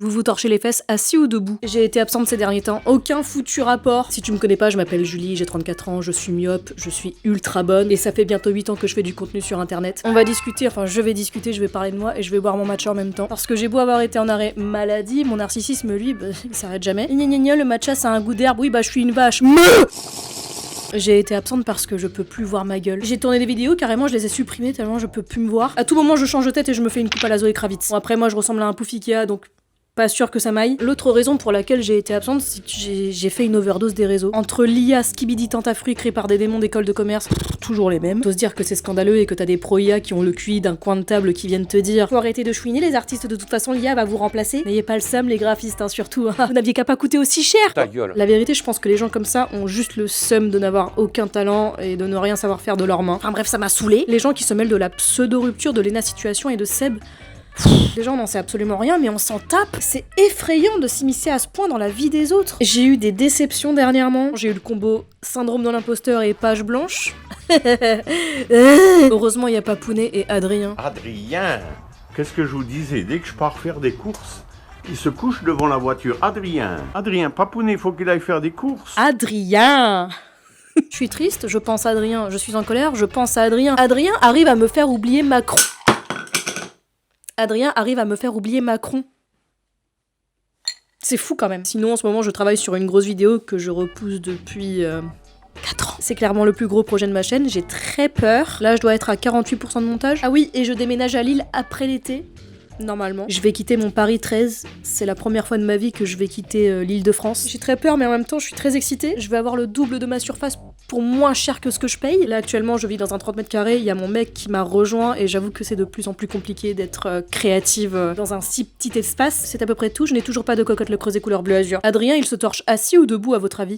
Vous vous torchez les fesses assis ou debout? J'ai été absente ces derniers temps, aucun foutu rapport. Si tu me connais pas, je m'appelle Julie, j'ai 34 ans, je suis myope, je suis ultra bonne et ça fait bientôt 8 ans que je fais du contenu sur internet. On va discuter, enfin je vais discuter, je vais parler de moi et je vais boire mon matcha en même temps. Parce que j'ai beau avoir été en arrêt maladie, mon narcissisme lui, il s'arrête jamais. Gna gna gna, le matcha ça a un goût d'herbe, oui je suis une vache. J'ai été absente parce que je peux plus voir ma gueule. J'ai tourné des vidéos, carrément je les ai supprimées tellement je peux plus me voir. À tout moment je change de tête et je me fais une coupe à la Zoé Kravitz. Bon après moi je ressemble à un pouf Ikea donc pas sûr que ça m'aille. L'autre raison pour laquelle j'ai été absente, c'est que j'ai fait une overdose des réseaux. Entre l'IA Skibidi Tentafruit créé par des démons d'école de commerce, toujours les mêmes. Faut se dire que c'est scandaleux et que t'as des pro-IA qui ont le QI d'un coin de table qui viennent te dire faut arrêter de chouiner les artistes, de toute façon l'IA va vous remplacer. N'ayez pas le seum les graphistes, hein, surtout. Vous n'aviez qu'à pas coûter aussi cher. Ta gueule. La vérité, je pense que les gens comme ça ont juste le seum de n'avoir aucun talent et de ne rien savoir faire de leurs mains. Enfin bref, ça m'a saoulé. Les gens qui se mêlent de la pseudo-rupture de Lena Situation et de Seb. Les gens n'en savent absolument rien, mais on s'en tape. C'est effrayant de s'immiscer à ce point dans la vie des autres. J'ai eu des déceptions dernièrement. J'ai eu le combo syndrome de l'imposteur et page blanche. Heureusement, il y a Papounet et Adrien. Adrien. Qu'est-ce que je vous disais? Dès que je pars faire des courses, il se couche devant la voiture. Adrien, Papounet, faut qu'il aille faire des courses. Adrien. Je suis triste, je pense à Adrien. Je suis en colère, je pense à Adrien. Adrien arrive à me faire oublier Macron. Adrien arrive à me faire oublier Macron. C'est fou quand même. Sinon, en ce moment, je travaille sur une grosse vidéo que je repousse depuis 4 ans. C'est clairement le plus gros projet de ma chaîne. J'ai très peur. Là, je dois être à 48% de montage. Ah oui, et je déménage à Lille après l'été. Normalement. Je vais quitter mon Paris 13. C'est la première fois de ma vie que je vais quitter l'Île-de-France. J'ai très peur, mais en même temps, je suis très excitée. Je vais avoir le double de ma surface pour moins cher que ce que je paye. Là, actuellement, je vis dans un 30 mètres carrés. Il y a mon mec qui m'a rejoint et j'avoue que c'est de plus en plus compliqué d'être créative dans un si petit espace. C'est à peu près tout. Je n'ai toujours pas de cocotte le creuset couleur bleu azur. Adrien, il se torche assis ou debout à votre avis?